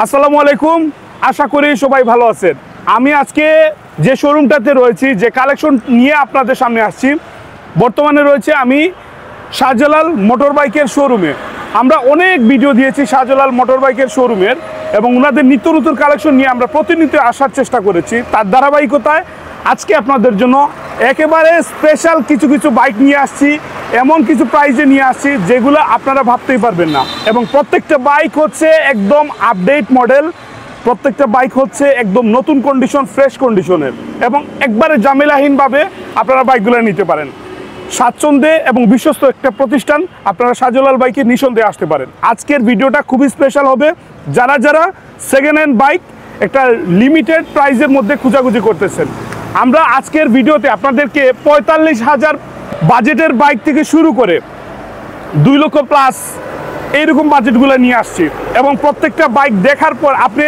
আসসালামু আলাইকুম, আশা করি সবাই ভালো আছেন। আমি আজকে যে শোরুমটাতে রয়েছি, যে কালেকশন নিয়ে আপনাদের সামনে আসছি, বর্তমানে রয়েছে আমি শাহজালাল মোটর বাইকের শোরুমে। আমরা অনেক ভিডিও দিয়েছি শাহজালাল মোটর বাইকের শোরুমের, এবং ওনাদের নিত্য নতুন কালেকশন নিয়ে আমরা প্রতিনিয়ত আসার চেষ্টা করেছি। তার ধারাবাহিকতায় আজকে আপনাদের জন্য একেবারে স্পেশাল কিছু কিছু বাইক নিয়ে আসছি, এমন কিছু প্রাইজে নিয়ে আসছি যেগুলো আপনারা ভাবতেই পারবেন না। এবং প্রত্যেকটা বাইক হচ্ছে একদম আপডেট মডেল, প্রত্যেকটা বাইক হচ্ছে একদম নতুন কন্ডিশন, ফ্রেশ কন্ডিশনের, এবং একবারে ঝামেলাহীনভাবে আপনারা বাইকগুলো নিতে পারেন। স্বাচ্ছন্দ্যে এবং বিশ্বস্ত একটা প্রতিষ্ঠান, আপনারা শাহজালাল বাইকে নিঃসন্দেহে আসতে পারেন। আজকের ভিডিওটা খুবই স্পেশাল হবে। যারা যারা সেকেন্ড হ্যান্ড বাইক একটা লিমিটেড প্রাইজের মধ্যে খোঁজাখুঁজি করতেছেন, আমরা আজকের ভিডিওতে আপনাদেরকে 45,000 বাজেটের বাইক থেকে শুরু করে 2 লক্ষ প্লাস এইরকম বাজেটগুলো নিয়ে আসছি। এবং প্রত্যেকটা বাইক দেখার পর আপনি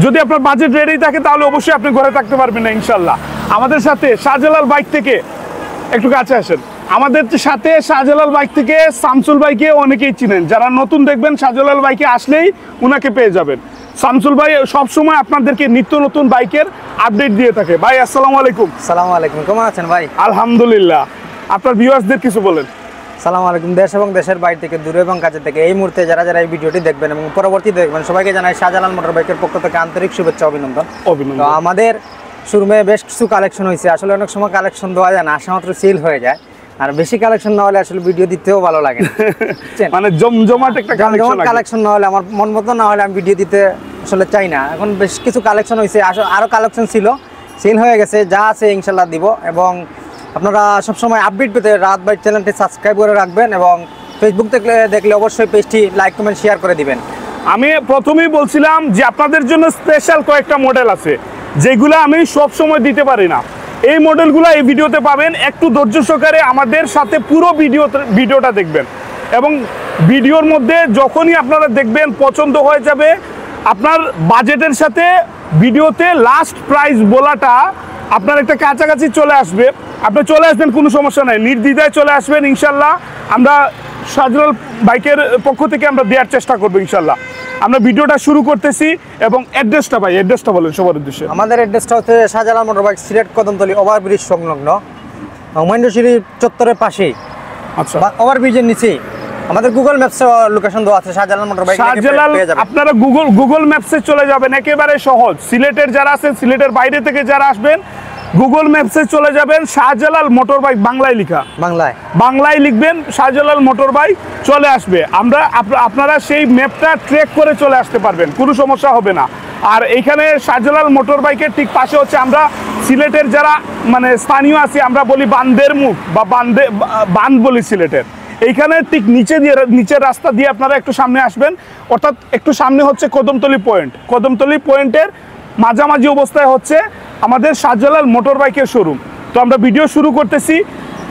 যদি আপনার বাজেট রেডি থাকে, তাহলে অবশ্যই আপনি ঘরে থাকতে পারবেন না ইনশাল্লাহ। আমাদের সাথে শাহজালাল বাইক থেকে একটু কাছে আসেন। আমাদের সাথে শাহজালাল বাইক থেকে শামসুল ভাইকে অনেকেই চিনেন, যারা নতুন দেখবেন শাহজালাল বাইকে আসলেই উনাকে পেয়ে যাবেন। শামসুল ভাই সবসময় আপনাদেরকে নিত্য নতুন বাইকের আপডেট দিয়ে থাকে। ভাই আসসালামু আলাইকুম। সালামু আলাইকুম, কেমন আছেন ভাই? আলহামদুলিল্লাহ। আপনার ভিউয়ার্সদের কিছু বলেন। সালামু আলাইকুম। দেশ এবং দেশের বাইরে থেকে, দূরে এবং কাছে থেকে এই মুহূর্তে যারা যারা এই ভিডিওটি দেখবেন এবং পরবর্তীতে দেখবেন, সবাইকে জানাই শাহজালাল মোটর বাইকের পক্ষ থেকে আন্তরিক শুভেচ্ছা, অভিনন্দন। অভিনন্দন। তো আমাদের শোরুমে বেশ কিছু কালেকশন হয়েছে। আসলে অনেক সময় কালেকশন দেওয়া যায় না, আসা মাত্র সেল হয়ে যায়। আর বেশি কালেকশন না হলে আসলে ভিডিও দিতেও ভালো লাগে না। মানে জমজমাট একটা কালেকশন না হলে, আমার মন মতো না হলে আমি ভিডিও দিতে আসলে চাই না। এখন বেশ কিছু কালেকশন হয়েছে, আরও কালেকশন ছিল, সেল হয়ে গেছে। যা আছে ইনশাল্লাহ দিব। এবং আপনারা সবসময় আপডেট পেতে রাত বাইক চ্যানেলটি সাবস্ক্রাইব করে রাখবেন, এবং ফেসবুক দেখলে অবশ্যই পেজটি লাইক কমেন্ট শেয়ার করে দিবেন। আমি প্রথমেই বলছিলাম যে আপনাদের জন্য স্পেশাল কয়েকটা মডেল আছে যেগুলো আমি সব সময় দিতে পারি না। এই মডেলগুলো এই ভিডিওতে পাবেন। একটু ধৈর্য সহকারে আমাদের সাথে পুরো ভিডিওটা দেখবেন, এবং ভিডিওর মধ্যে যখনই আপনারা দেখবেন পছন্দ হয়ে যাবে, আপনার বাজেটের সাথে ভিডিওতে লাস্ট প্রাইস বলাটা আপনার একটা কাছাকাছি চলে আসবে। আপনি চলে আসবেন, কোনো সমস্যা নাই, নির্দ্বিধায় চলে আসবেন ইনশাল্লাহ। আমরা শাহজালাল বাইকের পক্ষ থেকে আমরা দেওয়ার চেষ্টা করবো ইনশাল্লাহ। আমরা ভিডিওটা শুরু করতেছি, এবং অ্যাড্রেসটা ভাই, অ্যাড্রেসটা বলেন সবার উদ্দেশ্যে। আমাদের অ্যাড্রেসটা হচ্ছে Shahjalal motor bike, Sylhet Kadamtali overbridge সংলগ্ন মহেন্দ্রশিরি চত্বরের পাশেই। আচ্ছা, ওভারব্রিজের নিচেই আমাদের গুগল ম্যাপসে লোকেশন দেওয়া আছে, শাহজালাল মোটর বাইক। শাহজালাল আপনারা গুগল ম্যাপসে চলে যাবেন, একেবারে সহজ। সিলেটের যারা আছেন, সিলেটের বাইরে থেকে যারা আসবেন, গুগল ম্যাপসে চলে যাবেন, শাহজালাল মোটর বাইক বাংলায় লিখা, বাংলায় লিখবেন শাহজালাল মোটর বাইক, চলে আসবে। আপনারা সেই ম্যাপটা ট্র্যাক করে চলে আসতে পারবেন, কোনো সমস্যা হবে না। আর এইখানে শাহজালাল মোটর বাইকের ঠিক পাশে হচ্ছে আমরা সিলেটের যারা মানে স্থানীয় আছি, আমরা বলি বান্দের মুখ বা বান্ধ বলি সিলেটের। এইখানে ঠিক নিচের রাস্তা দিয়ে আপনারা একটু সামনে আসবেন, অর্থাৎ একটু সামনে হচ্ছে কদমতলী পয়েন্ট। কদমতলী পয়েন্টের মাঝামাঝি অবস্থায় হচ্ছে আমাদের শাহজালাল মোটর বাইকের শোরুম। তো আমরা ভিডিও শুরু করতেছি,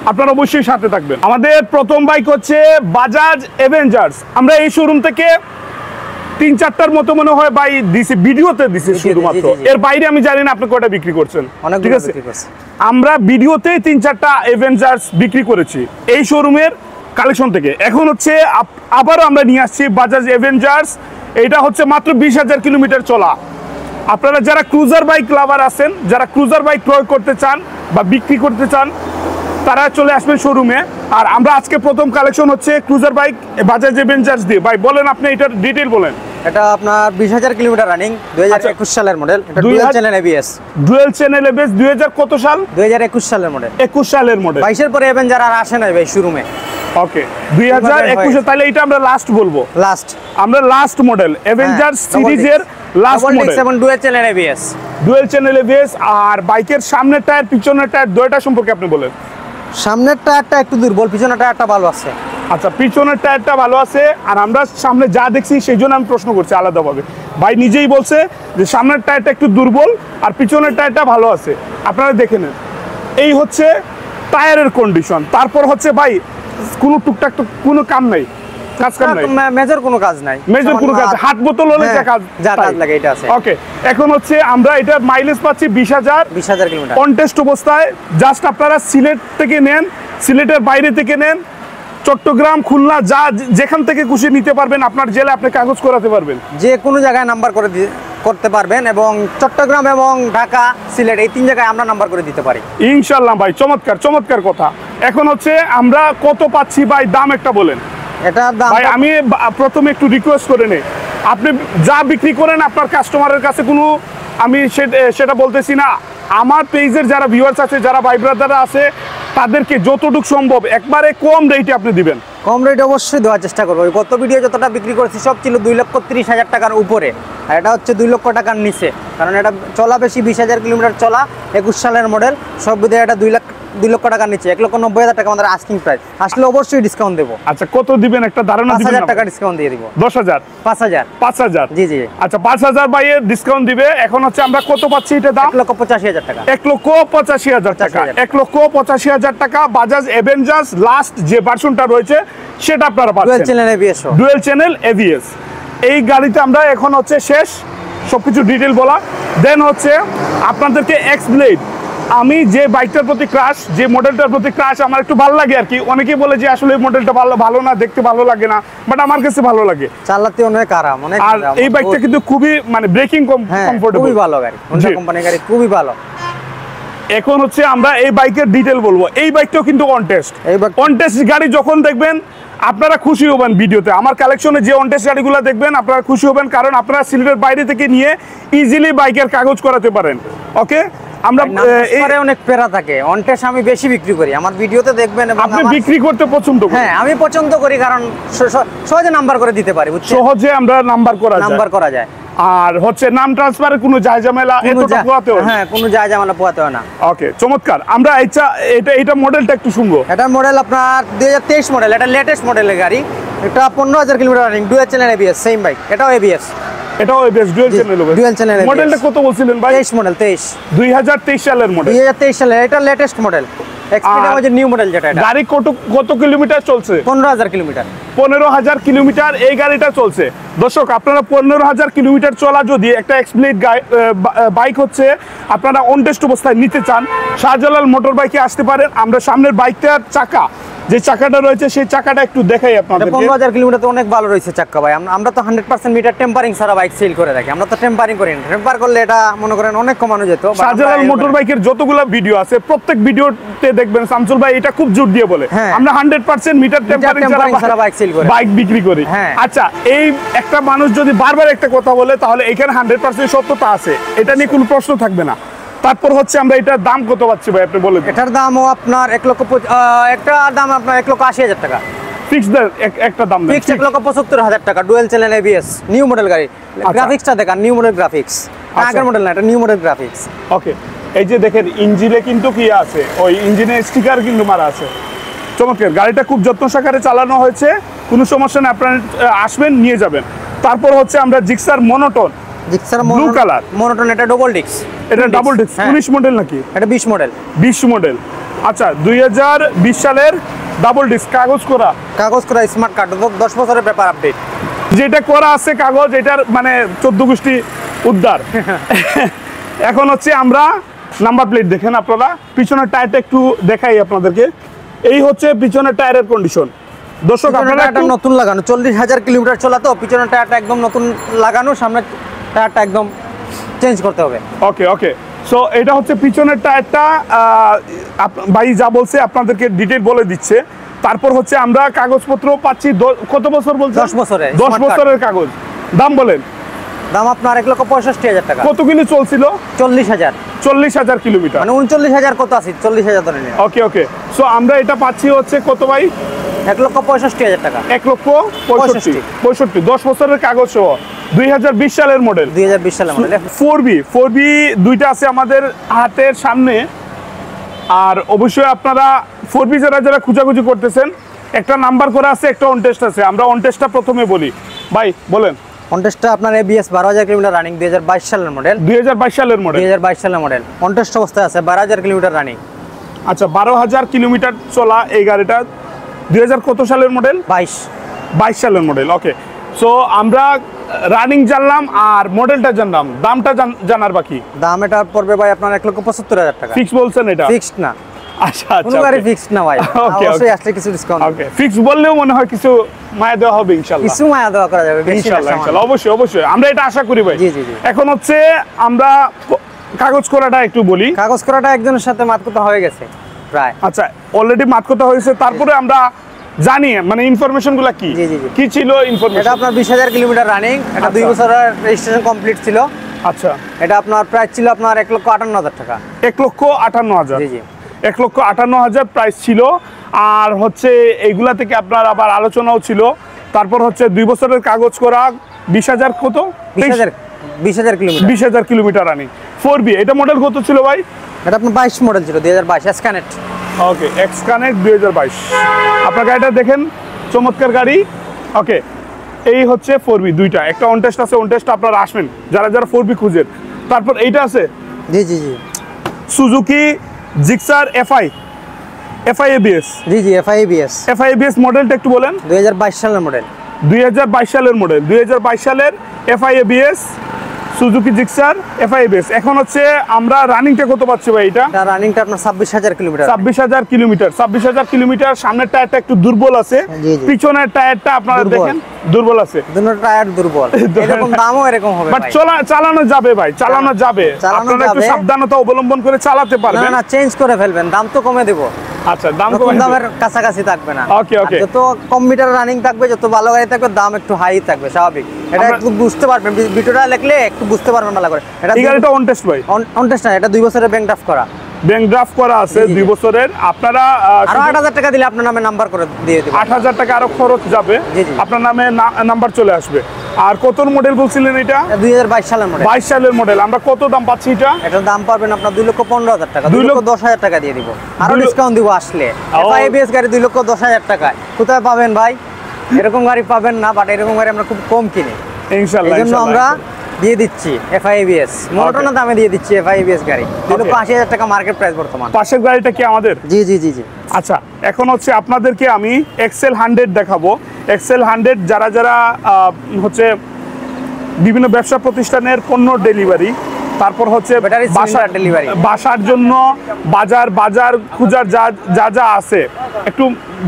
আপনারা অবশ্যই সাথে থাকবেন। আমাদের প্রথম বাইক হচ্ছে বাজাজ অ্যাভেঞ্জার্স। আমরা এই শোরুম থেকে 3-4টার মতো মনে হয় বাই দিছি, ভিডিওতে দিছি শুধুমাত্র। এর বাইরে আমি জানি না আপনি কয়টা বিক্রি করছেন, ঠিক আছে? আমরা ভিডিওতে 3-4টা অ্যাভেঞ্জার্স বিক্রি করেছি এই শোরুমের কালেকশন থেকে। এখন হচ্ছে আবারও আমরা নিয়ে আসছি বাজাজ অ্যাভেঞ্জার্স। এটা হচ্ছে মাত্র 20,000 কিলোমিটার চলা। আপনারা যারা ক্রুজার বাইক লাভার আছেন, যারা ক্রুজার বাইক ক্রয় করতে চান বা বিক্রি করতে চান, তারা চলে আসবেন শোরুমে। আর আমরা আজকে প্রথম কালেকশন হচ্ছে ক্রুজার বাইক বাজাজ অ্যাভেঞ্জার্স দিয়ে। ভাই বলেন, আপনি এটার ডিটেইল বলেন। এটা আপনার 20,000 কিলোমিটার রানিং, 2021 সালের মডেল। এটা dual channel ABS. Dual channel ABS 2000 কত সাল? 2021 সালের মডেল। 21 সালের মডেল। 22 এর পরে অ্যাভেঞ্জার আর আসে নাই ভাই শোরুমে। ওকে, 2021 তাহলে এটা আমরা লাস্ট বলবো। আমরা লাস্ট মডেল অ্যাভেঞ্জার্স সিরিজের লাস্ট মডেল, এবং dual channel ABS. Dual channel ABS. আর বাইকের সামনের টায়ার, পিছনের টায়ার, দুইটা সম্পর্কে আপনি বলেন। সামনের টায়ারটা একটু দুর্বল, পিছনের টায়ারটা ভালো আছে। আচ্ছা, পিছনের টায়ারটা ভালো আছে। আর আমরা সামনে যা দেখছি সেই জন্য আমি প্রশ্ন করছি আলাদাভাবে। ভাই নিজেই বলছে যে সামনের টায়ারটা একটু দুর্বল আর পিছনের টায়ারটা ভালো আছে। আপনারা দেখে নেন, এই হচ্ছে টায়ারের কন্ডিশন। তারপর হচ্ছে ভাই কোনো টুকটাক তো কোনো কাম নাই, মেজর কোনো কাজ নাই, হাত বোতল হলে যা কাজ লাগে এটা আছে। ওকে, এখন হচ্ছে আমরা এটার মাইলেজ পাচ্ছি 20,000 কিলোমিটার কন্টেস্ট অবস্থায়। জাস্ট আপনারা সিলেট থেকে নেন, সিলেটের বাইরে থেকে নেন, চট্টগ্রাম খুলনা যা যেখান থেকে খুশি নিতে পারবেন, আপনার জেলে আপনি কাগজ করাতে পারবেন। যে কোনো জায়গায় নাম্বার করে করতে পারবেন, এবং চট্টগ্রাম এবং ঢাকা সিলেট এই 3 জায়গায় আমরা নাম্বার করে দিতে পারি ইনশাল্লাহ ভাই, চমৎকার চমৎকার কথা। এখন হচ্ছে আমরা কত পাচ্ছি ভাই, দাম একটা বলেন। এটার দাম ভাই আমি প্রথমে একটু রিকোয়েস্ট করে নেই, আপনি যা বিক্রি করেন আপনার কাস্টমারের কাছে কোনো আমি সেটা বলতেছি না। আমার পেজের যারা ভিউয়ার্স আছে, যারা ভাই ব্রাদাররা আছে, তাদেরকে যতটুকু সম্ভব একবারে কম রেটে আপনি দিবেন। কম রেট অবশ্যই দেওয়ার চেষ্টা করবো। গত ভিডিও যতটা বিক্রি করেছি সব ছিল 2,30,000 টাকার উপরে, আর এটা হচ্ছে 2 লক্ষ টাকার নিচে, কারণ এটা চলা বেশি, 20,000 কিলোমিটার চলা, 21 সালের মডেল, সব বিধে এটা 2 লক্ষ টাকার নিচে, 1,90,000 টাকা আমাদের আস্কিং প্রাইস। আসলে অবশ্যই ডিসকাউন্ট দেবো। আচ্ছা কত দিবেন একটা ধারণা দিবেন? 5,000 টাকা ডিসকাউন্ট দিয়ে দিব। 10,000 5,000 5,000 জি জি। আচ্ছা 5,000 ভাইয়ের ডিসকাউন্ট দিবে। এখন হচ্ছে আমরা কত পাচ্ছি এটা দাম? 1,85,000 টাকা। 1,85,000 টাকা। 1,85,000 টাকা বাজাজ অ্যাভেঞ্জার্স লাস্ট যে ভার্সনটা রয়েছে সেটা আপনারা ডুয়াল পাচ্ছেন। Channel ABS, dual channel ABS. এই গাড়িতে আমরা এখন হচ্ছে শেষ সবকিছু ডিটেল বলা। দেন হচ্ছে আপনাদেরকে এক্স ব্লেড, আমি যে বাইকটার প্রতি ক্রাশ, যে মডেলটার প্রতি ক্রাশ আমার একটু ভালো লাগে আর কি। অনেকেই বলে যে আসলে এই মডেলটা ভালো না, দেখতে ভালো লাগে না, বাট আমার কাছে ভালো লাগে, চালাতে অনেক আরাম, অনেক আর এই বাইকটা কিন্তু খুবই মানে ব্রেকিং কমফোর্টেবল, খুবই ভালো গাড়ি, হোন্ডা কোম্পানির গাড়ি, খুবই ভালো। এখন হচ্ছে আমরা এই বাইকের ডিটেল বলবো। এই বাইকটাও কিন্তু অনটেস্ট। অনটেস্ট গাড়ি যখন দেখবেন আপনারা খুশি হবেন। ভিডিওতে আমার কালেকশনে যে অনটেস্ট গাড়িগুলো দেখবেন আপনারা খুশি হবেন, কারণ আপনারা সিলেটের বাইরে থেকে নিয়ে ইজিলি বাইকের কাগজ করাতে পারেন। ওকে, আমরা অনেক পেরা থাকে, অনটেস্ট আমি বেশি বিক্রি করি, আমার ভিডিওতে দেখবেন। আপনি বিক্রি করতে পছন্দ করেন? হ্যাঁ আমি পছন্দ করি, কারণ সহজে নাম্বার করে দিতে পারি, সহজে আমরা নাম্বার করা যায়। আর হচ্ছে নাম ট্রান্সফারের কোনো ঝামেলা এতটা পোয়াতে হয় না। হ্যাঁ, কোনো ঝামেলা পোয়াতে হয় না। ওকে, চমৎকার। আমরা এটা মডেলটা একটু শুনবো। এটা মডেল আপনার 2023 মডেল, এটা লেটেস্ট মডেলের গাড়ি। এটা 15,000 kilometre running, dual channel ABS, same bike, এটাও এবিএস। এটাও এবিএস ডুয়াল চ্যানেল। মডেলটা কত বলছিলেন ভাই? 23 মডেল, 2023 সালের মডেল। 2023 সালের, এটা লেটেস্ট মডেল। এক্সপিরিয়া হচ্ছে নিউ মডেল যেটা। এটা গাড়ি কত কিলোমিটার চলছে? 15,000 কিলোমিটার। 15,000 কিলোমিটার এই গাড়িটা চলছে। দর্শক আপনারা 15,000 কিলোমিটার চলা যদি একটা এক্সপ্লেড বাইক হচ্ছে আপনারা অনটেস্ট অবস্থায় নিতে চান, শাহজালাল মোটর বাইকে আসতে পারেন। আমরা সামনের বাইকটার চাকা, যে চাকাটা রয়েছে সেই চাকাটা একটু দেখাই আপনাদের। 15,000 কিলোমিটার তো অনেক ভালো রয়েছে চাকা ভাই। আমরা তো 100% মিটার টেম্পারিং ছাড়া বাইক সেল করে রাখি। আমরা তো টেম্পারিং করি না, টেম্পার করলে এটা মনে করেন অনেক কমানো যেত। শাহজালাল মোটর বাইকের যতগুলো ভিডিও আছে প্রত্যেক ভিডিওতে দেখবেন শামসুল ভাই এটা খুব জোর দিয়ে বলে আমরা 100% মিটার টেম্পারিং ছাড়া বাইক সেল করি, বাইক বিক্রি করি। আচ্ছা, এই একটা মানুষ যদি বারবার একটা কথা বলে তাহলে এখানে 100% সত্যতা আছে, এটা নিয়ে কোনো প্রশ্ন থাকবে না। তারপর হচ্ছে আমরা এটার দাম কত পাচ্ছি ভাই আপনি বলে দিন। এটার দামও আপনার 1,80,000 টাকা ফিক্স একটা দাম দেন। ফিক্স 1,75,000 টাকা, dual channel ABS, new model গাড়ি। গ্রাফিক্সটা দেখেন, নিউ মডেল গ্রাফিক্স, আগের মডেল না, এটা নিউ মডেল গ্রাফিক্স। ওকে, এই যে দেখেন ইঞ্জিনে কিন্তু কি আছে, ওই ইঞ্জিনের স্টিকার কিন্তু মারা আছে। চমৎকার, গাড়িটা খুব যত্ন সহকারে চালানো হয়েছে, কোনো সমস্যা নেই, আপনারা আসবেন নিয়ে যাবেন। তারপর হচ্ছে আমরা Gixxer monotone, blue colour monotone, এটা ডাবল ডিস্ক। এটা ডাবল ডিস্ক 19 মডেল নাকি? এটা 20 মডেল। 20 মডেল। আচ্ছা, 2020 সালের ডাবল ডিস্ক, কাগজ করা স্মার্ট কার্ড, 10 বছরের পেপার আপডেট যেটা করা আছে কাগজ, এটার মানে 14 গোষ্ঠী উদ্ধার। এখন হচ্ছে আমরা নাম্বার প্লেট দেখেন আপনারা, পিছনের টায়ারটা একটু দেখাই আপনাদেরকে। এই হচ্ছে পিছনের টায়ারের কন্ডিশন। দর্শক আপনারা নতুন লাগানো, 40,000 কিলোমিটার চলা তো, পিছনের টায়ারটা একদম নতুন লাগানো, সামনের টায়ারটা একদম চেঞ্জ করতে হবে। ওকে, সো এটা হচ্ছে পিছনের টায়ারটা। ভাই যা বলছে আপনাদেরকে ডিটেইল বলে দিচ্ছে। তারপর হচ্ছে আমরা কাগজপত্র পাচ্ছি কত বছর বলছে? 10 বছরের। 10 বছরের কাগজ। দাম বলেন। দাম আপনার 1,65,000 টাকা। কত কিলো চলছিল? 40,000 কিলোমিটার, মানে 39,000 কত আছে, 40,000 ধরে নিন। ওকে, সো আমরা এটা পাচ্ছি হচ্ছে কত ভাই? 1,65,000 টাকা। 1,65,000, 10 বছরের কাগজ সহ, 2020 সালের মডেল। 2020 সালের মডেল। 4B দুইটা আছে আমাদের হাতের সামনে। আর অবশ্যই আপনারা 4B যারা খুঁজাখুঁজি করতেছেন, একটা নাম্বার করা আছে, একটা অনটেস্ট আছে। আমরা অনটেস্টটা প্রথমে বলি। ভাই বলেন। অনটেস্টটা আপনার এবিএস 12,000 কিলোমিটার রানিং, 2022 সালের মডেল। 2022 সালের মডেল অনটেস্ট অবস্থায় আছে, 12,000 কিলোমিটার রানিং। আচ্ছা, 12,000 কিলোমিটার চলা এই গাড়িটা 2000 কত সালের মডেল? 22 সালের মডেল। ওকে, সো আমরা রানিং জানলাম আর মডেলটা জানলাম, দামটা জানার বাকি। দাম এটা পড়বে ভাই আপনার 1,75,000 টাকা। ফিক্স বলছেন? এটা ফিক্সড না, আচ্ছা কোনো আচ্ছা গাড়ি ফিক্সড না ভাই, Okay, অবশ্যই আসলে কিছু ডিসকাউন্ট, ওকে ফিক্স বললেও মনে হয় কিছু মায়া দেওয়া হবে ইনশাআল্লাহ। কিছু মায়া দেওয়া করা যাবে, বেশি না, ইনশাআল্লাহ সামান্য। ইনশাআল্লাহ, অবশ্যই অবশ্যই আমরা এটা আশা করি ভাই। জি, জি, জি। এখন হচ্ছে আমরা কাগজ করাটা একটু বলি। কাগজ করাটা একজনের সাথে মাত কথা হয়ে গেছে প্রায়। আচ্ছা অলরেডি মাত কথা হয়েছে, তারপরে আমরা জানি মানে ইনফরমেশন গুলা কি জি, জি, জি। কি ছিল এটা ইনফরমেশন? আপনার 20,000 কিলোমিটার রানিং, এটা 2 আচ্ছা। বছরের রেজিস্ট্রেশন কমপ্লিট ছিল। আচ্ছা এটা আপনার প্রাইস ছিল আপনার 1,58,000 টাকা। 1,58,000, জি, জি। 1,58,000 প্রাইস ছিল। আর হচ্ছে এইগুলা থেকে আপনার আবার আলোচনাও ছিল। তারপর হচ্ছে 2 বছরের কাগজ করা 20,000 কত 20,000 কিলোমিটার। 20,000 kilometre running 4B। এটা মডেল কত ছিল ভাই? এটা আপনার 22 মডেল ছিল, 2022 এসকানেট। ওকে এক্স কানেক্ট 2022। আপনার গাড়িটা দেখেন, চমৎকার গাড়ি। ওকে এই হচ্ছে 4B দুইটা, একটা অন টেস্ট আছে, অন টেস্ট আপনারা আসবেন যারা যারা 4B খুঁজেন। তারপর এইটা আছে জি, জি, জি। Suzuki Gixxer FI ABS. জি, জি, FIABS এফআই এবিএস মডেলটা একটু বলেন। 2022 সালের মডেল। 2022 সালের মডেল, 2022 সালের FI ABS Suzuki Gixxer FI ABS. এখন হচ্ছে আমরা রানিংটা কত পাচ্ছি ভাই এটা? এটা রানিংটা আপনার 26,000 কিলোমিটার। 26,000 কিলোমিটার। 26,000 কিলোমিটার। সামনের টায়ারটা একটু দুর্বল আছে, জি, জি। পিছনের টায়ারটা আপনারা দুর্বল। দেখেন দুর্বল আছে। দুটো টায়ার দুর্বল, এরকম দামও এরকম হবে বাট ভাই। চালানো যাবে ভাই, চালানো যাবে। চালানো আপনারা একটু যাবে। সাবধানতা অবলম্বন করে চালাতে না পারবেন। না, চেঞ্জ করে ফেলবেন, দাম তো কমে দেবো। আচ্ছা দাম নতুন কমে দামের কাছাকাছি থাকবে না। Okay, okay. আর যত কম মিটার রানিং থাকবে, যত ভালো গাড়ি থাকবে, দাম একটু হাই থাকবে, স্বাভাবিক। এটা আমরা- একটু বুঝতে পারবেন, ভিডিওটা দেখলে একটু বুঝতে পারবেন ভালো করে। এটা এই গাড়িটা অন টেস্ট ভাই, অনটেস্ট না, এটা 2 বছরের ব্যাংক ড্রাফট করা। ব্যাংক ড্রাফট করা আছে জি, জি, 2 জি। বছরের। আপনারা আরো 8,000 টাকা দিলে আপনার নামে নাম্বার করে দিয়ে দেবো। 8,000 টাকা আরো খরচ যাবে, জি, জি। আপনার নামে নাম্বার চলে আসবে। আর কত মডেল বলছিলেন এটা? 2022 সালের মডেল। 22 সালের মডেল। আমরা কত দাম পাচ্ছি এটা? এটার দাম পাবেন আপনার 2,15,000 টাকা, 2 লক্ষ- 2,10,000 টাকা দিয়ে দিব। আরো 2 লক্ষ- ডিসকাউন্ট দিব আসলে। ও। FIABS গাড়ি 2,10,000 টাকায় কোথায় পাবেন ভাই? এরকম গাড়ি পাবেন না, বাট এরকম গাড়ি আমরা খুব কম কিনি। ইনশাআল্লাহ এই জন্য আমরা দিয়ে দিচ্ছি FIABS, মনোটনা দামে দিয়ে দিচ্ছি FIABS গাড়ি। 2,80,000 টাকা মার্কেট প্রাইস বর্তমান। পাশের গাড়িটা কি আমাদের? জি, জি, জি, জি। আচ্ছা এখন হচ্ছে আপনাদেরকে আমি এক্সেল 100 দেখাবো। এক্সেল 100 যারা যারা হচ্ছে বিভিন্ন ব্যবসা প্রতিষ্ঠানের পণ্য ডেলিভারি, তারপর হচ্ছে Battery cylinder delivery। বাসার জন্য বাজার খুঁজার যা যা যা আছে, একটু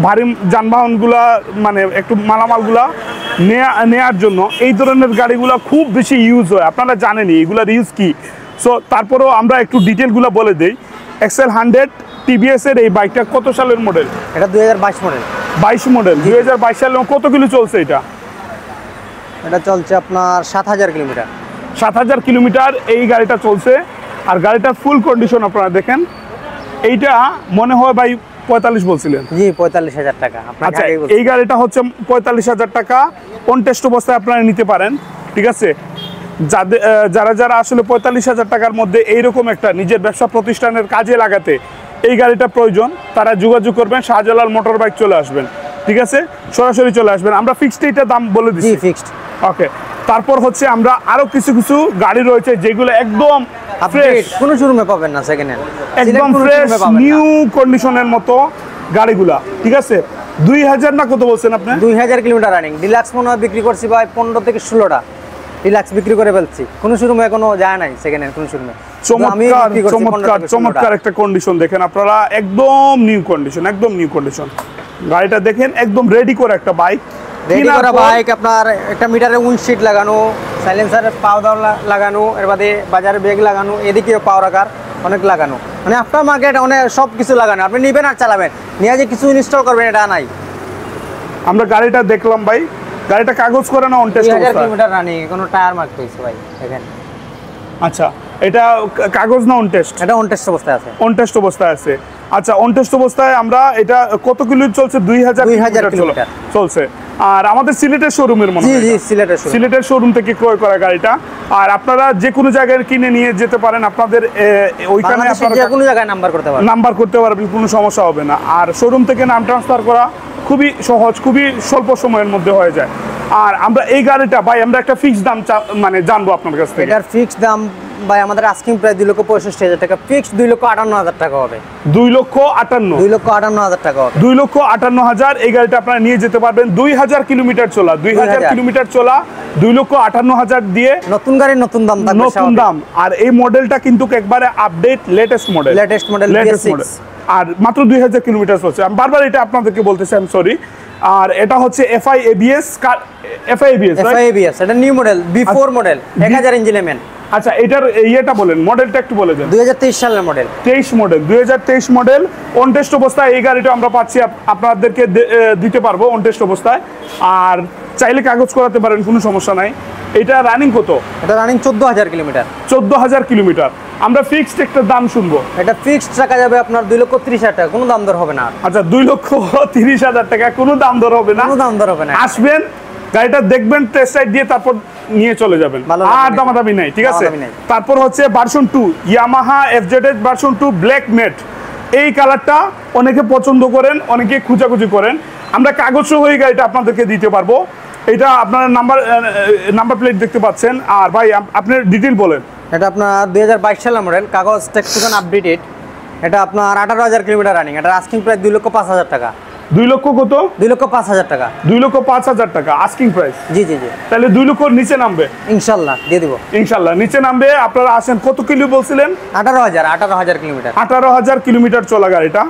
ভারী যানবাহনগুলা মানে একটু মালামালগুলা নেয়ার জন্য এই ধরনের গাড়িগুলো খুব বেশি ইউজ হয়। আপনারা জানেনই এগুলার ইউজ কি। সো তারপরেও আমরা একটু ডিটেলগুলো বলে দেই। এক্সেল 100 টিভিএস এর এই বাইকটা কত সালের মডেল? এটা 2022 মডেল। 22 মডেল। 2022 সালে কত কিলো চলছে এটা? এটা চলছে আপনার 7,000 কিলোমিটার। 7,000 কিলোমিটার এই গাড়িটা চলছে। আর গাড়িটার ফুল কন্ডিশন আপনারা দেখেন। এইটা মনে হয় ভাই 45 বলছিলেন। জি, 45,000 টাকা আপনার আচ্ছা গাড়ি বলছি। এই গাড়িটা হচ্ছে 45,000 টাকা। অন টেস্ট অবস্থায় আপনারা নিতে পারেন, ঠিক আছে? যারা যারা আসলে 45,000 টাকার মধ্যে এইরকম একটা নিজের ব্যবসা প্রতিষ্ঠানের কাজে লাগাতে এই গাড়িটা প্রয়োজন, তারা যোগাযোগ করবেন, শাহজালাল মোটর বাইক চলে আসবেন, ঠিক আছে? সরাসরি চলে আসবেন। আমরা ফিক্সড এটা দাম বলে জি, দিচ্ছি। ফিক্সড। ওকে তারপর হচ্ছে আমরা আরো কিছু কিছু গাড়ি রয়েছে যেগুলো একদম ফ্রেশ, কোন শোরুমে পাবেন না, সেকেন্ড হ্যান্ড একদম ফ্রেশ নিউ কন্ডিশনের মতো গাড়িগুলা, ঠিক আছে? 2,000 না কত বলছেন আপনি? 2,000 কিলোমিটার রানিং। ডিলাক্স মনে হয় বিক্রি করছি ভাই 15 থেকে 16টা ডিলাক্স বিক্রি করে ফেলছি। কোন শোরুমে এখনো যায় নাই, সেকেন্ড হ্যান্ড কোন শোরুমে। চমৎকার চমৎকার চমৎকার একটা কন্ডিশন দেখেন আপনারা, একদম নিউ কন্ডিশন, একদম নিউ কন্ডিশন। গাড়িটা দেখেন একদম রেডি করে একটা বাইক। রেডি করা বাইক, আপনার একটা মিটারে উইন্ডশিট লাগানো, সাইলেন্সারের পাউডার লাগানো, এর বাদে বাজারে ব্রেক লাগানো, এদিকে পাওয়ার রাখার অনেক লাগানো, মানে আফটার মার্কেট অনেক সব কিছু লাগানো। আপনি নিবেন আর চালাবেন, নিয়ে যে কিছু ইনস্টল করবেন এটা নাই। আমরা গাড়িটা দেখলাম ভাই, গাড়িটা কাগজ করে না অন টেস্ট 2,000 অবস্থা? কিলোমিটার রানিং, কোনো টায়ার মার্ক হয়েছে ভাই দেখেন। আচ্ছা এটা কাগজ না অন টেস্ট? এটা অন টেস্ট অবস্থায় আছে। অন টেস্ট অবস্থায় আছে। আচ্ছা অন টেস্ট অবস্থায় আমরা এটা কত কিলো চলছে? 2,000 কিলোমিটার চলছে। আর আমাদের সিলেটের শোরুমের মনে জি, হয় জি, এটা। সিলেটের শোরুম। সিলেটের শোরুম থেকে ক্রয় করা গাড়িটা। আর আপনারা যে কোনো জায়গায় কিনে নিয়ে যেতে পারেন, আপনাদের ওইখানে বাংলাদেশের যে কোনো জায়গায় নাম্বার করতে পারবেন। নাম্বার করতে পারবেন, কোনো সমস্যা হবে না। আর শোরুম থেকে নাম ট্রান্সফার করা খুবই সহজ, খুবই স্বল্প সময়ের মধ্যে হয়ে যায়। আর আমরা এই গাড়িটা ভাই আমরা একটা ফিক্সড দাম মানে জানবো আপনার কাছ থেকে। এটার ফিক্সড দাম ভাই আমাদের আস্কিং প্রাইস 2,65,000 টাকা, ফিক্সড 2,58,000 টাকা হবে। 2,58,000 2,58,000 টাকা হবে। 2,58,000 এই গাড়িটা আপনারা নিয়ে যেতে পারবেন। 2,000 কিলোমিটার চলা, 2,000 কিলোমিটার চলা, 2,58,000 দিয়ে নতুন গাড়ির নতুন দাম থাকবে, নতুন দাম। আর এই মডেলটা কিন্তু একবারে update latest model, latest model latest BS6 model. আর মাত্র 2000 কিলোমিটার চলছে। আমি বারবার এটা আপনাদেরকে বলতেছি, আমি সরি। আর এটা হচ্ছে এফআই এবিএস, এটা new model before model 1000 engine MN. আচ্ছা, এটার ইয়েটা বলেন, মডেলটা একটু বলে দেন। 2023 সালের মডেল। 2023 মডেল অন টেস্ট অবস্থায় এই গাড়িটা আমরা পাচ্ছি, আপনাদেরকে দিতে পারবো অন টেস্ট অবস্থায়। আর চাইলে কাগজ করাতে পারেন, কোনো সমস্যা নাই। এটা রানিং কত? এটা রানিং 14000 কিলোমিটার। 14000 কিলোমিটার। আমরা ফিক্সড একটা দাম শুনবো। এটা ফিক্সড টাকা যাবে আপনার 2,30,000 টাকা, কোনো দাম দর হবে না। আচ্ছা, 2,30,000 টাকা, কোনো দাম দর হবে না? কোনো দাম দর হবে না। আসবেন, গাড়িটা দেখবেন, টেস্ট রাইড দিয়ে তারপর নিয়ে চলে যাবেন, আর দামাদামি নাই, ঠিক আছে? তারপর হচ্ছে version 2 Yamaha FZS version 2 black mat. এই কালারটা অনেকে পছন্দ করেন, অনেকে খুঁজাখুঁজি করেন। আমরা কাগজ সহ এই গাড়িটা আপনাদেরকে দিতে পারবো। এটা আপনার নাম্বার প্লেট দেখতে পাচ্ছেন। আর ভাই আপনার ডিটেল বলেন। এটা আপনার 2022 সালের মডেল, কাগজ টেকনিক্যাল আপডেটেড। এটা আপনার 18,000 কিলোমিটার রানিং। এটা আস্কিং প্রাইস 2,05,000 টাকা। 2 লক্ষ কত? 2,05,000 টাকা। 2,05,000 টাকা আস্কিং প্রাইস। জি জি জি। তাহলে 2 লক্ষর নিচে নামবে ইনশাল্লাহ, দিয়ে দিব। ইনশাল্লাহ নিচে নামবে। আপনারা আসেন। কত কিলো বলছিলেন? 18,000 কিলোমিটার। 18,000 কিলোমিটার চলা গাড়িটা।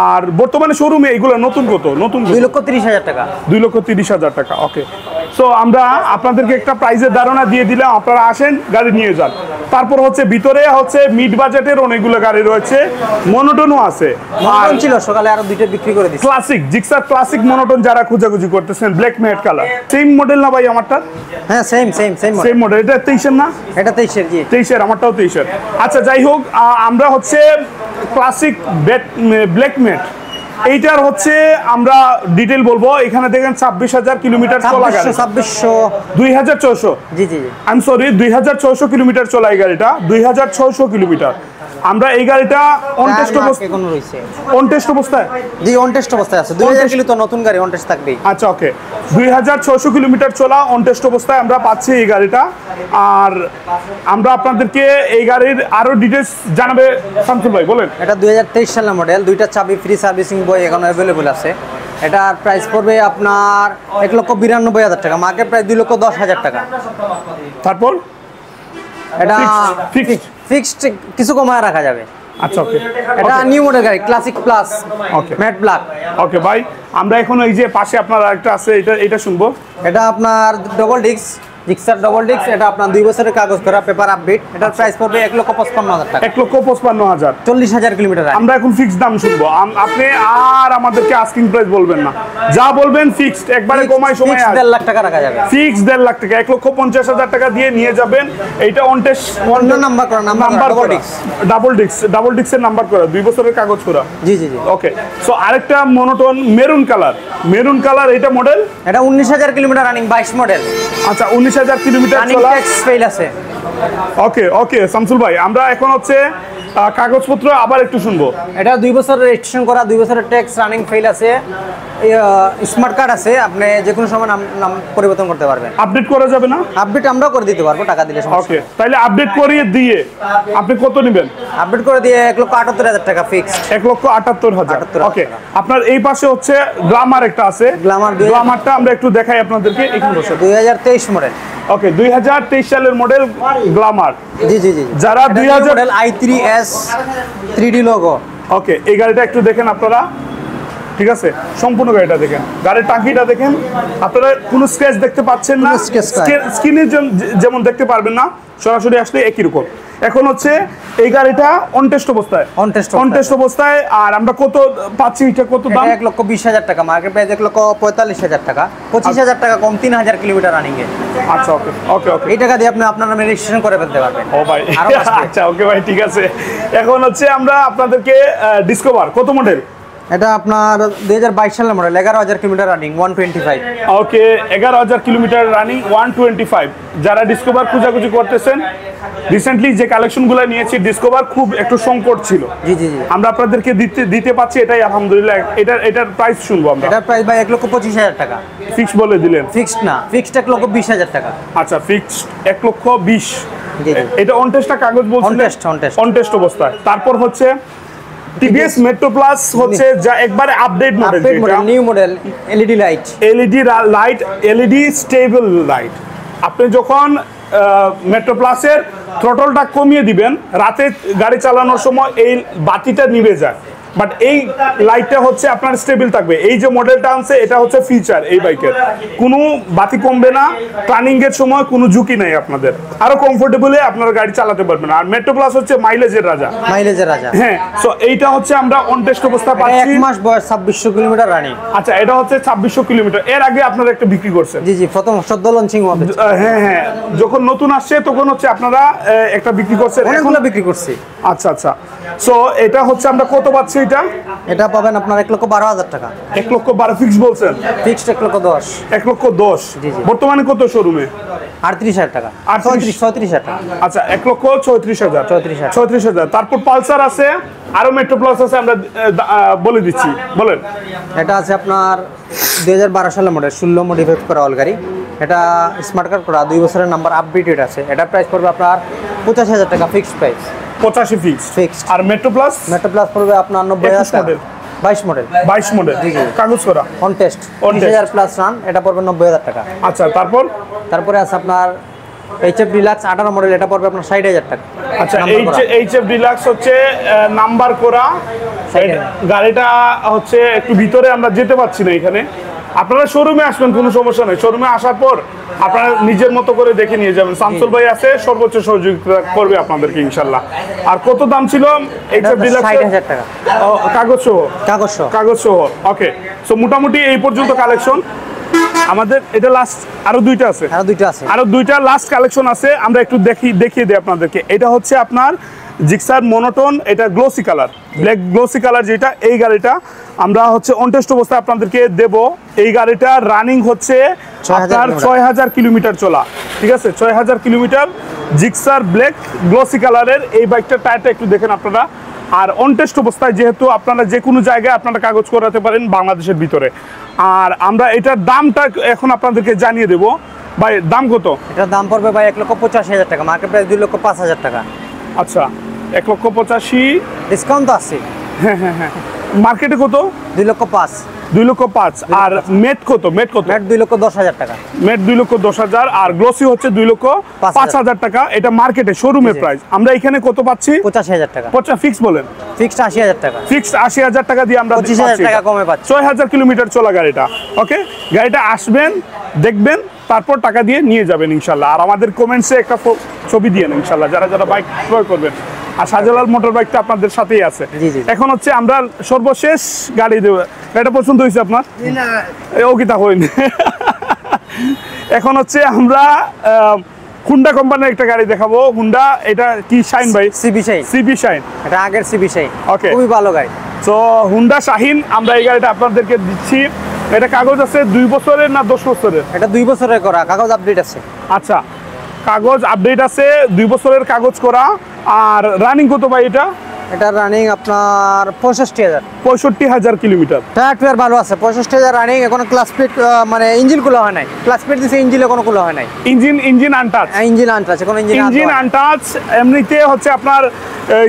আর বর্তমানে শোরুমে এগুলো নতুন কত? নতুন 2,30,000 টাকা। 2,30,000 টাকা। ওকে, সো আমরা আপনাদেরকে একটা প্রাইজের ধারণা দিয়ে দিলাম, আপনারা আসেন, গাড়ি নিয়ে যান। তারপর হচ্ছে ভিতরে হচ্ছে মিড বাজেটের অনেকগুলো গাড়ি রয়েছে, মনোটনও আছে। আর ছিল সকালে আরো দুইটা বিক্রি করে দিচ্ছি। ক্লাসিক জিক্সার ক্লাসিক মনোটন যারা খুঁজাখুঁজি করতেছেন, black matte colour. Same model না ভাই আমারটা? হ্যাঁ, সেম মডেল। এটা 23-এর না? এটা 23-এর। জি, 23-এর, আমারটাও 23-এর। আচ্ছা, যাই হোক, আমরা হচ্ছে ক্লাসিক ব্ল্যাক ম্যাট, এইটার হচ্ছে আমরা ডিটেল বলবো। এখানে দেখেন 26,000 কিলোমিটার চলা গাড়ি। 2400। জি জি জি। আই এম সরি, 2600 কিলোমিটার চলা এই গাড়িটা। 2600 কিলোমিটার। আমরা এই গাড়িটা অন টেস্ট অবস্থায়। অন টেস্ট অবস্থায়? জি, অন টেস্ট অবস্থায় আছে। 2000 কিলো তো নতুন গাড়ি, অন টেস্ট থাকবেই। আচ্ছা, ওকে। 2600 কিলোমিটার চলা অন টেস্ট অবস্থায় আমরা পাচ্ছি এই গাড়িটা। আর আমরা আপনাদেরকে এই গাড়ির আরো ডিটেইলস জানাবে শামসুল ভাই, বলেন। এটা 2023 সালের মডেল, দুইটা চাবি ফ্রি সার্ভিসিং বই এখন অ্যাভেলেবল আছে। এটার প্রাইস পড়বে আপনার 1,92,000 টাকা। মার্কেট প্রাইস 2,10,000 টাকা। তারপর এটা ফিক্সড কিছু কমায় রাখা যাবে। আচ্ছা, ওকে। এটা নিউ মডেল গাড়ি, ক্লাসিক প্লাস, ওকে, ম্যাট ব্ল্যাক। ওকে ভাই, আমরা এখন এই যে পাশে আপনার আরেকটা আছে, এটা শুনবো। এটা আপনার double disc, Gixxer double disc. এটা আপনার 2 বছরের কাগজ করা, পেপার আপডেট। এটার প্রাইস পড়বে 1,55,000 টাকা। 1,55,000। 40,000 কিলোমিটার। আমরা এখন ফিক্সড দাম শুনবো। আপনি আর আমাদেরকে আস্কিং প্রাইস বলবেন না, যা বলবেন ফিক্সড, একবারে কমাই সময় 1.5 লাখ টাকা রাখা যাবে। ফিক্স 1.5 লাখ টাকা, 1,50,000 টাকা দিয়ে নিয়ে যাবেন। এইটা অন টেস্ট, নাম্বার করা, ডাবল ডিস্কের নাম্বার করা, 2 বছরের কাগজ করা। জি জি জি। ওকে, সো আরেকটা মনোটন মেরুন কালার, এটা মডেল? এটা 19,000 কিলোমিটার রানিং, 22 মডেল। আচ্ছা, 19,000 কিলোমিটার চলা। ট্যাক্স ফেল আছে। ওকে, ওকে শামসুল ভাই, আমরা এখন হচ্ছে কাগজপত্র আবার একটু শুনবো। এটা 2 বছরের রেজিস্ট্রেশন করা, 2 বছরের ট্যাক্স, রানিং ফেল আছে, স্মার্ট কার্ড আছে। আপনি যে কোনো সময় নাম পরিবর্তন করতে পারবেন। আপডেট করা যাবে না? আপডেট আমরাও করে দিতে পারবো, টাকা দিলে। ওকে, তাহলে আপডেট করিয়ে দিয়ে আপনি কত নেবেন? আপডেট করে দিয়ে 1,78,000 টাকা ফিক্সড। 1,78,000। ওকে, আপনার এই পাশে হচ্ছে গ্ল্যামার একটা আছে। গ্ল্যামারটা আমরা একটু দেখাই আপনাদেরকে। এখানে বসে 2023 মডেল। ওকে, 2023 সালের মডেল গ্ল্যামার। জি জি জি। যারা 2000 মডেল i3s 3D লোগো। ওকে, এই গাড়িটা একটু দেখেন আপনারা, ঠিক আছে? সম্পূর্ণ গাড়িটা দেখেন, গাড়ির টাঙ্কিটা দেখেন। আপনারা কোনো স্ক্র্যাচ দেখতে পাচ্ছেন না, স্ক্রিনে যেমন দেখতে পারবেন না, সরাসরি আসলে একই রকম। এখন হচ্ছে এই গাড়িটা অন টেস্ট অবস্থায়। আর আমরা কত পাচ্ছি? এটা কত দাম? 1,20,000 টাকা। মার্কেট প্রাইস 1,45,000 টাকা। 25,000 টাকা কম, 3,000 কিলোমিটার রানিং এ। আচ্ছা, ওকে ওকে ওকে। এই টাকা দিয়ে আপনি আপনার নামে রেজিস্ট্রেশন করে ফেলতে পারবেন। ও ভাই, আচ্ছা, ওকে ভাই, ঠিক আছে। এখন হচ্ছে আমরা আপনাদেরকে ডিসকভার কত মডেল? এটা আপনার 2022 সালের মডেল, 11,000 কিলোমিটার রানিং, 125। ওকে, 11,000 কিলোমিটার রানিং, 125। যারা ডিসকভার খোঁজাখুঁজি করতেছেন, রিসেন্টলি যে কালেকশনগুলো নিয়েছি ডিসকভার খুব একটু সংকট ছিল। জি জি জি। আমরা আপনাদেরকে দিতে পাচ্ছি, এটাই আলহামদুলিল্লাহ। এটার প্রাইস শুনবো আমরা। এটার প্রাইস ভাই 1,25,000 টাকা। ফিক্স বলে দিলেন? ফিক্সড না, ফিক্সড 1,20,000 টাকা। আচ্ছা, ফিক্সড 1,20,000। জি জি। এটা অন টেস্টটা কাগজ বলছিলেন? অন টেস্ট অবস্থায়। তারপর হচ্ছে টিভিএস মেট্রো প্লাস হচ্ছে যা একবারে update model, new model, LED light, LED stable light. আপনি যখন মেট্রো প্লাসের থ্রটলটা কমিয়ে দিবেন, রাতে গাড়ি চালানোর সময় এই বাতিটা নিভে যায়। বাট এই লাইটটা হচ্ছে আপনার স্টেবল থাকবে। এই যে মডেলটা আনছে এটা হচ্ছে ফিচার এই বাইকের, কোনো বাতি কমবে না, টার্নিং এর সময় কোনো ঝুঁকি নাই আপনাদের, আরো কমফোর্টেবলি আপনারা গাড়ি চালাতে পারবেন। আর মেট্রো প্লাস হচ্ছে মাইলেজের রাজা। হ্যাঁ, সো এইটা হচ্ছে আমরা অন টেস্ট অবস্থা পাচ্ছি। 1 মাস বয়স 2600 কিলোমিটার রানিং। আচ্ছা, এটা হচ্ছে 2600 কিলোমিটার। এর আগে আপনারা একটা বিক্রি করছেন? জি জি, প্রথম সদ্য লঞ্চিং হবে। হ্যাঁ হ্যাঁ, যখন নতুন আসছে তখন হচ্ছে আপনারা একটা বিক্রি করছেন, অনেকগুলো বিক্রি করছি। আচ্ছা আচ্ছা, সো এটা হচ্ছে আমরা কত পাচ্ছি? এটা পাবেন আপনার 1,12,000 টাকা। 1,12,000 ফিক্স বলছেন? ফিক্সড 1,10,000। 1,10,000। জি জি। বর্তমানে কত শোরুমে? 38,000 টাকা। 36,000 টাকা। আচ্ছা, 1,36,000। 34,000। 36,000। তারপর পালসার আছে, আরো মেট্রো প্লাস আছে, আমরা বলে দিচ্ছি, বলেন। এটা আছে আপনার 2012 সালের মডেল, 16 মডিফাই করা অল গাড়ি। এটা স্মার্ট কার্ড করা, 2 বছরের নাম্বার আপডেটেড আছে। এটা প্রাইস পড়বে আপনার 85,000 টাকা ফিক্সড প্রাইস। 85 ফিক্স। আর মেট্রো প্লাস? মেট্রো প্লাস পড়বে আপনার 90,000 টাকা। 22 মডেল। 22 মডেল, জি জি, কাগজ করা, অন টেস্ট, 30,000 প্লাস রান। এটা পড়বে 90,000 টাকা। আচ্ছা, তারপরে আছে আপনার এইচএফ ডিলাক্স 18 মডেল। এটা পড়বে আপনার 60,000 টাকা। আচ্ছা, এইচএফ ডিলাক্স হচ্ছে নাম্বার করা গাড়িটা হচ্ছে একটু ভিতরে আমরা যেতে পারছি না এখানে। আপনারা শোরুমে আসবেন, কোনো সমস্যা নেই। শোরুমে আসার পর আপনারা নিজের মতো করে দেখে নিয়ে যাবেন। শামসুল ভাই আছে, সর্বোচ্চ সহযোগিতা করবে আপনাদেরকে ইনশাল্লাহ। আর কত দাম ছিল এইচএফ ডিলাক্স? 60,000 টাকা কাগজ সহ। ওকে, সো মোটামুটি এই পর্যন্ত কালেকশন আমাদের। এটা লাস্ট, আরো দুইটা আছে, আরো দুইটা লাস্ট কালেকশন আছে, আমরা একটু দেখিয়ে দিই আপনাদেরকে। এটা হচ্ছে আপনার জিক্সার মনোটোন, এটা glossy colour, black glossy colour যেটা, এই গাড়িটা আমরা হচ্ছে অন টেস্ট অবস্থায় আপনাদেরকে দেব। এই গাড়িটা রানিং হচ্ছে আপনার 6,000 কিলোমিটার চলা, ঠিক আছে? 6,000 কিলোমিটার, জিক্সার ব্ল্যাক গ্লোসি কালারের এই বাইকটার টায়ারটা একটু দেখেন আপনারা। আর অন টেস্ট অবস্থায়, যেহেতু আপনারা যে কোনো জায়গায় আপনারা কাগজ করাতে পারেন বাংলাদেশের ভিতরে। আর আমরা এটার দামটা এখন আপনাদেরকে জানিয়ে দেব। ভাই, দাম কত? এটার দাম পড়বে ভাই 1,85,000 টাকা, মার্কেট প্রাইস 2,05,000 টাকা। আচ্ছা, 1,85,000 ডিসকাউন্ট তো আছে। হ্যাঁ হ্যাঁ হ্যাঁ, মার্কেটে কত? 2,05,000। 2,05,000। আর মেট কত? মেট 2,10,000 টাকা। মেট 2,10,000। আর গ্লোসি হচ্ছে 2,05,000 টাকা। এটা মার্কেটে শোরুমের প্রাইস। আমরা এখানে কত পাচ্ছি? 85,000 টাকা। ফিক্স বলেন? ফিক্সড 80,000 টাকা। ফিক্স 80,000 টাকা দিয়ে আমরা 25,000 টাকা কমে পাচ্ছি। 6,000 কিলোমিটার চলা গাড়িটা। ওকে, গাড়িটা আসবেন, দেখবেন, তারপর টাকা দিয়ে নিয়ে যাবেন ইনশাল্লাহ। আর আমাদের কমেন্টসে একটা ছবি দিয়ে ইনশাল্লাহ, যারা বাইক ক্রয় করবেন। আর শাহজালাল মোটর বাইকটা আপনাদের সাথেই আছে। এখন হচ্ছে আমরা সর্বশেষ গাড়ি দেব। গাড়িটা পছন্দ হয়েছে আপনার? ও কি তা হয়নি। এখন হচ্ছে আমরা হুন্ডা কোম্পানির একটা গাড়ি দেখাবো। হুন্ডা, এটা কি শাইন ভাই? CB shine. এটা আগের সিবি শাইন। ওকে, খুবই ভালো গাড়ি। তো হুন্ডা শাহিন আমরা এই গাড়িটা আপনাদেরকে দিচ্ছি। এটা কাগজ আছে 2 বছরের না 10 বছরের? এটা 2 বছরের করা, কাগজ আপডেট আছে। আচ্ছা, কাগজ আপডেট আছে, 2 বছরের কাগজ করা। আর রানিং কত ভাই এটা? এটা রানিং আপনার 65,000 কিলোমিটার। টায়ার ভালো আছে, 65,000 রানিং। এখন ক্লাস প্লেট মানে ইঞ্জিন খোলা হয় নাই। ক্লাস প্লেট দিছে, ইঞ্জিন এখনো খোলা হয় নাই। Engine untouch. ইঞ্জিন আনটাচ, এখন ইঞ্জিন আনটাচ। এমনিতে হচ্ছে আপনার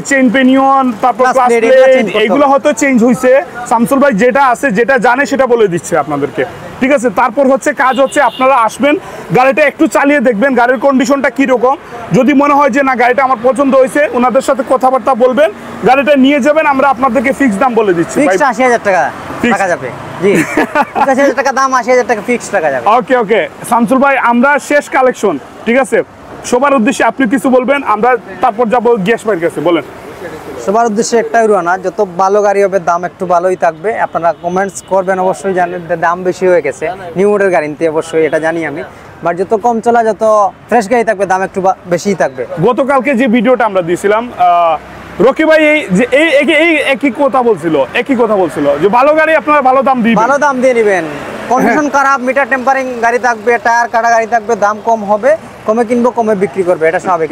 চেইন পেনিয়ন, তারপর ক্লাস প্লেট, এগুলো হয়তো চেঞ্জ হইছে। শামসুল ভাই যেটা আছে, যেটা জানে সেটা বলে দিচ্ছে আপনাদেরকে, ঠিক আছে? তারপর হচ্ছে কাজ হচ্ছে আপনারা আসবেন, গাড়িটা একটু চালিয়ে দেখবেন গাড়ির কন্ডিশনটা কীরকম। যদি মনে হয় যে না গাড়িটা আমার পছন্দ হয়েছে, ওনাদের সাথে কথাবার্তা বলবেন, গাড়িটা নিয়ে যাবেন। আমরা আপনাদেরকে ফিক্স দাম বলে দিচ্ছি। 80,000 টাকা টাকা যাবে। জি, 80,000 টাকা দাম, 80,000 টাকা ফিক্স টাকা যাবে। ওকে ওকে, শামসুল ভাই, আমরা শেষ কালেকশন, ঠিক আছে? সবার উদ্দেশ্যে আপনি কিছু বলবেন, আমরা তারপর যাবো গ্যাস ভাইয়ের কাছে। বলেন। সবার উদ্দেশ্যে একটাই রুয়ানা, যত ভালো গাড়ি হবে দাম একটু ভালোই থাকবে। আপনারা কমেন্টস করবেন, অবশ্যই জানেন দাম বেশি হয়ে গেছে নিউ মডেল গাড়িতে, অবশ্যই এটা জানি আমি। বাট যত কম চলা, যত ফ্রেশ গাড়ি থাকবে, দাম একটু বেশিই থাকবে। গতকালকে যে ভিডিওটা আমরা দিয়েছিলাম, রকি ভাই এই একই কথা বলছিল যে ভালো গাড়ি আপনারা ভালো দাম দিয়ে নেবেন। কন্ডিশন খারাপ, মিটার টেম্পারিং গাড়ি থাকবে, টায়ার কাটা গাড়ি থাকবে, দাম কম হবে, কমে কিনবো, কমে বিক্রি করবে, এটা স্বাভাবিক।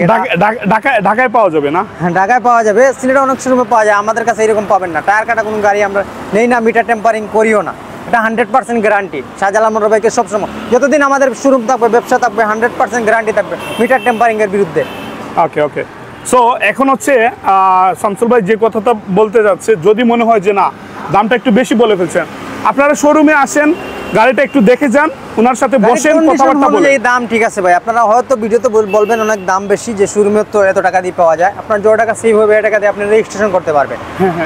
ঢাকায় পাওয়া যাবে না? হ্যাঁ, ঢাকায় পাওয়া যাবে, সিলেটে অনেক শোরুমে পাওয়া যায়। আমাদের কাছে এরকম পাবেন না। টায়ার কাটা কোনো গাড়ি আমরা নেই না, মিটার টেম্পারিং করিও না। এটা 100% গ্যারান্টি। শাহজালাল মোটর বাইকের সবসময়, যতদিন আমাদের শোরুম থাকবে, ব্যবসা থাকবে, 100% গ্যারান্টি থাকবে মিটার টেম্পারিং এর বিরুদ্ধে। ওকে ওকে, সো এখন হচ্ছে শামসুল ভাই যে কথাটা বলতে যাচ্ছে, যদি মনে হয় যে না দামটা একটু বেশি বলে ফেলছেন, আপনারা শোরুমে আসেন, গাড়িটা একটু দেখে যান, ওনার সাথে বসেন, কথাবার্তা বলেন। এই দাম ঠিক আছে ভাই, আপনারা হয়তো ভিডিওতে বলবেন অনেক দাম বেশি, যে শোরুমে তো এত টাকা দিয়ে পাওয়া যায়, আপনার যত টাকা সেভ হবে এই টাকা দিয়ে আপনি রেজিস্ট্রেশন করতে পারবেন,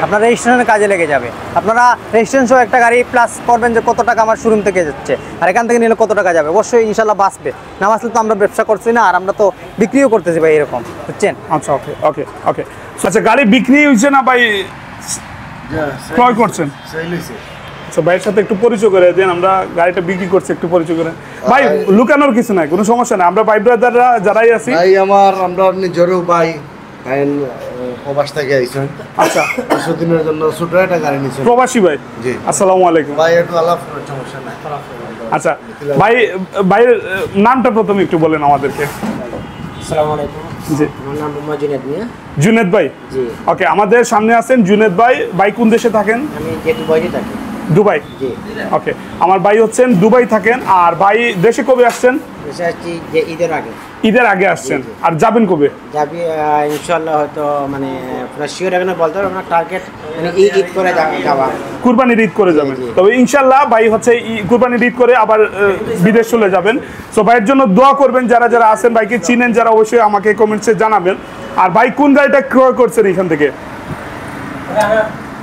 আপনার রেজিস্ট্রেশনের কাজে লেগে যাবে। আপনারা রেজিস্ট্রেশন সহ একটা গাড়ি প্লাস করবেন যে কত টাকা আমার শোরুম থেকে যাচ্ছে আর এখান থেকে নিলে কত টাকা যাবে, অবশ্যই ইনশাল্লাহ বাঁচবে। না বাঁচলে তো আমরা ব্যবসা করছি না, আর আমরা তো বিক্রিও করতেছি ভাই এরকম, বুঝছেন? আচ্ছা, ওকে ওকে ওকে। আচ্ছা, গাড়ি বিক্রি হয়েছে না ভাই ক্রয় করছেন? আচ্ছা, ভাইয়ের সাথে একটু পরিচয় করে দেন, আমরা গাড়িটা বিক্রি করছি, একটু পরিচয় করে। ভাই লুকানোর কিছু নাই, কোনো সমস্যা নাই, আমরা ভাই ব্রাদাররা যারাই আছি। ভাই আমরা নিজেরও ভাই প্রবাস থেকে আইছেন। আচ্ছা, 10 দিনের জন্য ছোট একটা গাড়ি নিয়েছেন। প্রবাসী ভাই, জি। আসসালামু আলাইকুম। ভাই একটু আলাপ করার সমস্যা নাই। আচ্ছা ভাই, ভাইয়ের নামটা প্রথমে একটু বলেন আমাদেরকে। আসসালামু আলাইকুম। জি, আমার নাম মোহাম্মদ জুনেদ মিয়া। জুনেদ ভাই। জি। ওকে, আমাদের সামনে আছেন জুনেদ ভাই। ভাই কোন দেশে থাকেন? আমি যে দুবাইতে থাকি। দুবাই। জি। ওকে, আমার ভাই হচ্ছেন দুবাই থাকেন। আর ভাই দেশে কবে আসছেন? এসে আসছি যে ঈদের আগে। ঈদের আগে আসছেন। আর যাবেন কবে? যাবি ইনশাল্লাহ, হয়তো মানে পুরো শিওর এখনো বলতে পারবো না, টার্গেট মানে ঈদ করে যাওয়া। কুরবানির ঈদ করে যাবেন। জি, জি। তবে ইনশাল্লাহ ভাই হচ্ছে কুরবানির ঈদ করে আবার বিদেশ চলে যাবেন। সো ভাইয়ের জন্য দোয়া করবেন, যারা যারা আছেন, ভাইকে চিনেন যারা, অবশ্যই আমাকে কমেন্টসে জানাবেন। আর ভাই কোন গাড়িটা ক্রয় করছেন এখান থেকে?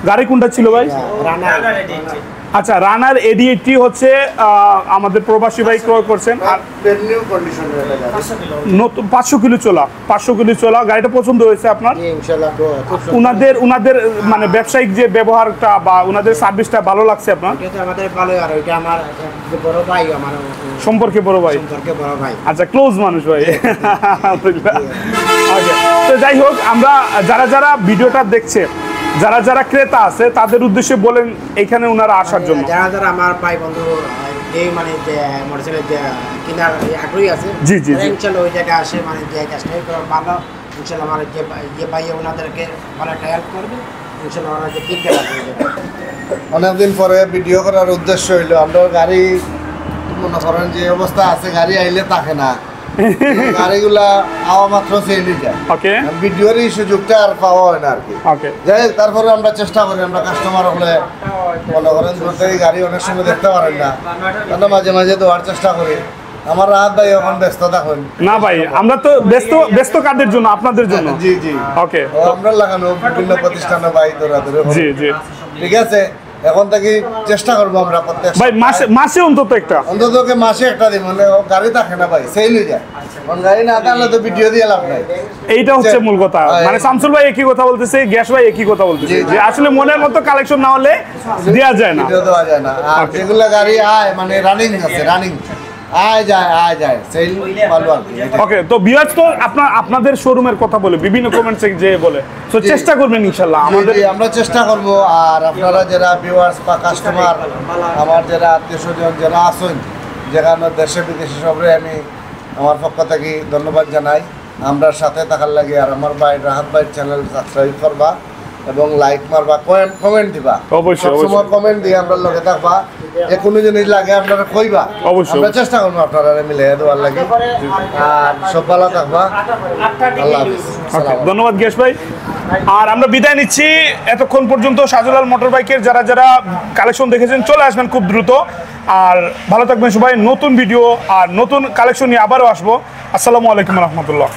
গাড়ি কোনটা ছিল ভাই? রানা। আচ্ছা, রানার এডি80 হচ্ছে আমাদের প্রবাসী ভাই ক্রয় করছেন। আর ব্র্যান্ড নিউ কন্ডিশনের একটা গাড়ি। নতুন 500 কিলো চলা, 500 কিলো চলা গাড়িটা পছন্দ হয়েছে আপনার? জি ইনশাল্লাহ খুব সুন্দর। উনাদের মানে ব্যবসায়িক যে ব্যবহারটা বা উনাদের সার্ভিসটা ভালো লাগছে আপনার? এটা তো আমাদের ভালো, আর ওইটা আমার যে বড় ভাই, আমার সম্পর্কে বড় ভাই। সম্পর্কে বড় ভাই। আচ্ছা, ক্লোজ মানুষ ভাই। ওকে, তো যাই হোক, আমরা যারা যারা ভিডিওটা দেখছে, যারা যারা ক্রেতা আছে, তাদের উদ্দেশ্যে বলেন এখানে ওনারা আসার জন্য। যারা যারা আমার ভাই বন্ধু যে মানে যে মোটরসাইকেল যে কেনার আগ্রহী আছে, জি, জি, তারা জি। ইনশাল্লাহ ওই জায়গায় আসে, মানে যে কাজটা করে ভালো, ইনশাল্লাহ আমার যে ভাই ওনাদেরকে ভালো একটা হেল্প করবে, ইনশাল্লাহ ওনারা যে কিনতে পারবে। অনেকদিন পরে ভিডিও করার উদ্দেশ্য হইলো, আমরা গাড়ি মনে করেন যে অবস্থা আছে, গাড়ি আইলে থাকে না, গাড়িগুলা আওয়া মাত্র চেয়ে যায়। ওকে ভিডিওর এই সুযোগটা আর পাওয়া হয় না আর কি। ওকে, যাই হোক, তারপরে আমরা চেষ্টা করি, আমরা কাস্টমার হলে মনে করেন ধরতে গাড়ি অনেক সময় দেখতে পারেন না, আমরা মাঝে মাঝে দেওয়ার চেষ্টা করি। আমার রাত ভাই এখন ব্যস্ত থাকুন। না ভাই, আমরা তো ব্যস্ত কাদের জন্য? আপনাদের জন্য। জি জি। ওকে, ও আমরা লাগানো বিভিন্ন প্রতিষ্ঠানে ভাই ধরে জি জি। ঠিক আছে, এখন থেকে চেষ্টা করবো আমরা প্রত্যেক ভাই মাসে অন্তত একটা, অন্তত মাসে একটা দিন, মানে গাড়ি থাকে না ভাই, সেল হয়ে যায়। কারণ গাড়ি না থাকলে তো ভিডিও দিয়ে লাভ নাই। এইটা হচ্ছে মূল কথা। মানে শামসুল ভাই একই কথা বলতেছে, গ্যাস ভাই একই কথা বলতেছে, জি, জি। যে আসলে মনের মতো কালেকশন না হলে দেওয়া যায় না। ভিডিও দেওয়া যায় না। আর যেগুলো গাড়ি আয় মানে রানিং আছে, রানিং আয় যায় সেল ভালো আর কি। ওকে, তো ভিউয়ার্স তো আপনাদের শোরুমের কথা বলে বিভিন্ন কমেন্টসে যে বলে, তো জি। চেষ্টা করবেন ইনশাআল্লাহ আমাদের। জি, আমরা চেষ্টা করব। আর আপনারা যারা ভিউয়ার্স বা কাস্টমার, আমার যারা আত্মীয়স্বজন যারা আছেন, যেখানে দেশে বিদেশে সবরে আমি আমার পক্ষ থেকে ধন্যবাদ জানাই আমরা সাথে থাকার লাগে। আর আমার ভাই রাহাত ভাইয়ের চ্যানেল সাবস্ক্রাইব করবা এবং লাইক মারবা, কমেন্ট দিবা। অবশ্যই, সবসময় অবশ্যই। কমেন্ট দিয়ে আমরা লগে থাকবা, যে কোনো জিনিস লাগে আপনারা কইবা, অবশ্যই। আমরা চেষ্টা করবো আপনারা মিলে দেওয়ার লাগে। আর সব ভালো থাকবা, আল্লাহ হাফিজ। ওকে, ধন্যবাদ গ্যাস ভাই। আর আমরা বিদায় নিচ্ছি। এতক্ষণ পর্যন্ত শাহজালাল মোটর বাইকের যারা যারা কালেকশন দেখেছেন, চলে আসবেন খুব দ্রুত। আর ভালো থাকবেন সবাই। নতুন ভিডিও আর নতুন কালেকশন নিয়ে আবারও আসবো। আসসালামু আলাইকুম রহমতুল্লাহ।